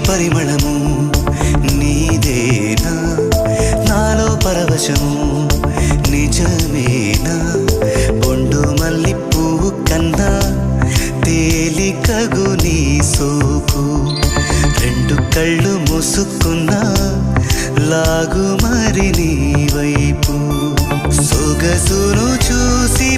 పరిమళము నీదేనా నాలో పరవశము నిజమేనా బొండు మల్లి పువ్వు కన్నా తేలికగు నీ సోకు రెండు కళ్ళు మూసుకున్నా లాగు మరి నీ వైపు సొగసును చూసి